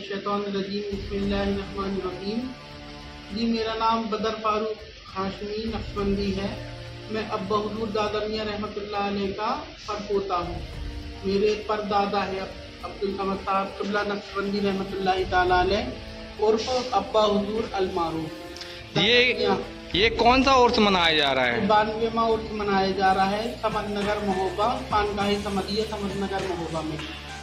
मिनश्शैतानिर्रजीम बिस्मिल्लाहिर्रहमानिर्रहीम। जी, मेरा नाम बदर फारूक हाशमी नक्शबंदी है। मैं अब्बा हुजूर दादा मियाँ रहमतुल्लाह अलैह का परपोता हूँ। मेरे परदादा है अब्दुल समद साहब क़िबला नक्शबंदी रहमतुल्लाह ताला अलैह उर्फ अब्बा हुजूर अलमारूफ। ये कौन सा उर्स मनाया जा रहा है? 92वां उर्स मनाया जा रहा है समद नगर महोबा, खानगाह समदिया समद नगर महोबा में।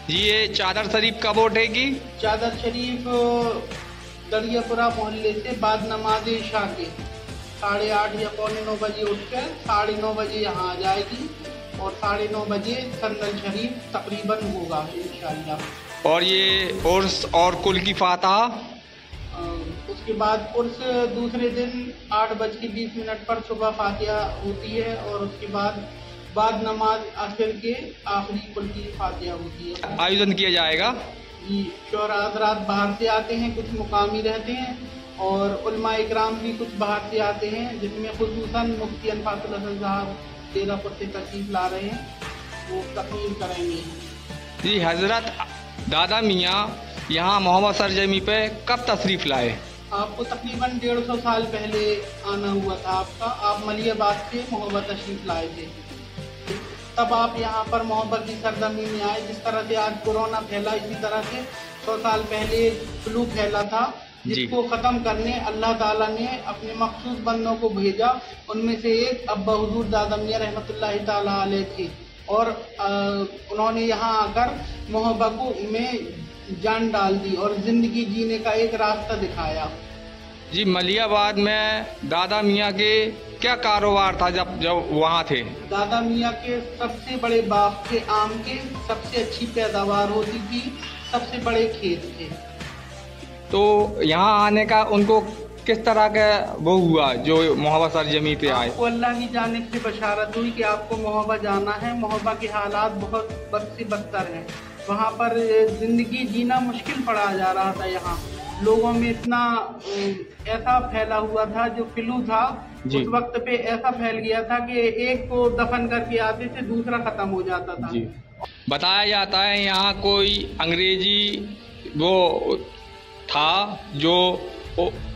जी, ये चादर शरीफ कब उठेगी? चादर शरीफ दरियापुरा मोहल्ले से बाद नमाज इशा के 8:30 या 8:45 बजे उठकर 9:30 बजे यहाँ आ जाएगी और 9:30 बजे संदल शरीफ तकरीबन होगा इंशाअल्लाह। और ये उर्स और कुल की फातहा उसके बाद उर्स दूसरे दिन 8:20 पर सुबह फातिहा होती है और उसके बाद नमाज आखिर के आखिरी कुल की फातिहा होती है। आयोजन किया जाएगा। जी, शोहरा हज़रात बाहर से आते हैं, कुछ मुकामी रहते हैं और उलमा इकराम भी कुछ बाहर से आते हैं, जिसमें खुसूसन मुफ्ती अनफासुल हसन साहब डेरापुर से तशरीफ ला रहे हैं, वो तकरीर करेंगे। जी हजरत, दादा मियाँ यहाँ मोहम्मद सरजमी पे कब तशरीफ़ लाए? आपको तकरीबन 150 साल पहले आना हुआ था आपका। आप मलियाबाद से मोहब्बत तशरीफ लाए थे, तब आप यहाँ पर मोहब्बत की सरजमी में आए। जिस तरह से आज कोरोना फैला, इसी तरह से 100 साल पहले फ्लू फैला था, जिसको ख़त्म करने अल्लाह ताला ने अपने मखसूस बंदों को भेजा। उनमें से एक अब्बा हुजूर दादा मियाँ रहमतुल्लाह ताला अलैह थे और उन्होंने यहाँ आकर मोहब्बत में जान डाल दी और जिंदगी जीने का एक रास्ता दिखाया। जी, मलियाबाद में दादा मियाँ के क्या कारोबार था जब वहाँ थे? दादा मियाँ के सबसे बड़े बाग थे आम के, सबसे अच्छी पैदावार होती थी, सबसे बड़े खेत थे। तो यहाँ आने का उनको किस तरह का वो हुआ जो मोहब्बत सरजमी पे आए? आपको अल्लाह की जानिब से बशारत हुई कि आपको मोहब्बत जाना है। मोहब्बत के हालात बहुत बद से बदतर हैं। वहाँ पर जिंदगी जीना मुश्किल पड़ा जा रहा था। यहाँ लोगों में इतना ऐसा फैला हुआ था, जो फ्लू था उस वक्त पे ऐसा फैल गया था कि एक को दफन करके आते थे, दूसरा खत्म हो जाता था। बताया जाता है यहाँ कोई अंग्रेजी वो था जो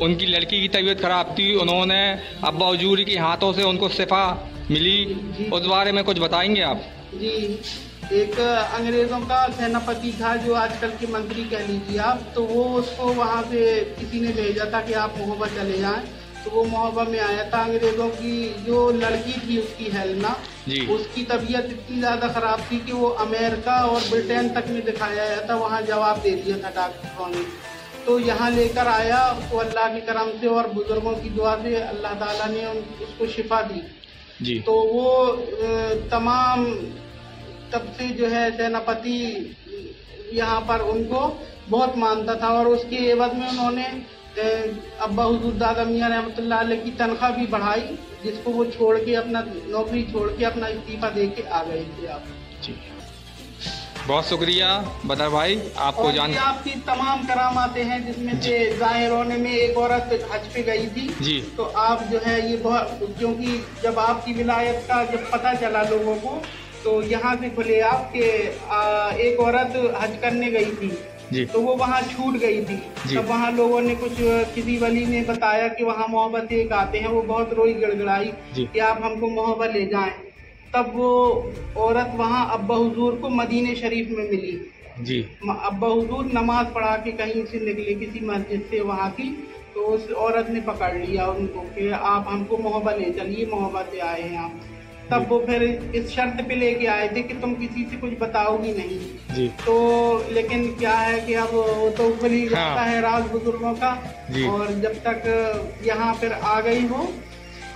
उनकी लड़की की तबीयत खराब थी, उन्होंने अब्बा हुजूर के हाथों से उनको शिफा मिली। उस बारे में कुछ बताएंगे आप? जी, एक अंग्रेज़ों का सेनापति था जो आजकल के मंत्री कह लीजिए आप, तो वो उसको वहाँ से किसी ने भेजा था कि आप मोहब्बा चले जाएं, तो वो मोहब्बा में आया था। अंग्रेज़ों की जो लड़की थी उसकी हेलना, उसकी तबीयत इतनी ज़्यादा ख़राब थी कि वो अमेरिका और ब्रिटेन तक में दिखाया गया था, वहाँ जवाब दे दिया था डॉक्टरों ने। तो यहाँ लेकर आया तो अल्लाह के करम से और बुजुर्गों की दुआ से अल्लाह ताला ने उसको शिफा दी। तो वो तमाम तब से जो है सेनापति यहाँ पर उनको बहुत मानता था और उसके एवज में उन्होंने अब्बा हुजूर दादा मियाँ रहमतुल्लाह अलैह की तनख्वाह भी बढ़ाई, जिसको वो छोड़ के अपना नौकरी छोड़ के अपना इस्तीफा दे के आ गए थे आप। जी, बहुत शुक्रिया बदर भाई, आपको जान आपकी तमाम करामातें हैं, जिसमें से जाहिर होने में एक औरत हज पे गई थी। जी, तो आप जो है ये बहुत, क्योंकि जब आपकी विलायत का जब पता चला लोगों को, तो यहाँ से खुले आप के एक औरत हज करने गई थी जी, तो वो वहाँ छूट गई थी। तब वहाँ लोगों ने किसी वली ने बताया कि वहाँ मोहब्बत एक आते हैं, वो बहुत रोई गड़गड़ाई कि आप हमको मोहब्बत ले जाएं। तब वो औरत वहाँ अब्बा हुजूर को मदीने शरीफ में मिली जी। अब्बा हुजूर नमाज पढ़ा के कहीं से निकले किसी मस्जिद से वहाँ की, तो उस औरत ने पकड़ लिया उनको कि आप हमको मोहब्बत ले चलिए, मोहब्बत से आए हैं आप। तब वो फिर इस शर्त पे लेके आए थे कि तुम किसी से कुछ बताओगी नहीं जी। तो लेकिन क्या है कि अब वो तो बली रहता है राज बुजुर्गों का, और जब तक यहाँ फिर आ गई वो,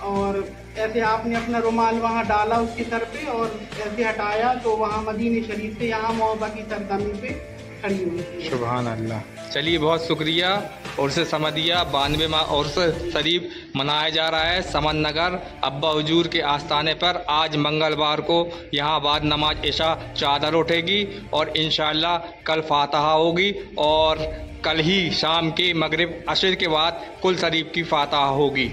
और ऐसे आपने अपना रुमाल वहाँ डाला उसके सर पे और ऐसे हटाया, तो वहाँ मदीने शरीफ से यहाँ मोहब्बत की सरजमी पे खड़ी हुई। सुभान अल्लाह। चलिए, बहुत शुक्रिया। उर्स समदिया 92वां उर्स शरीफ मनाया जा रहा है समद नगर अब्बा हुजूर के आस्थाने पर। आज मंगलवार को यहाँ बाद नमाज इशा चादर उठेगी और इंशाअल्लाह कल फातहा होगी और कल ही शाम के मगरिब अशर के बाद कुल शरीफ की फातहा होगी।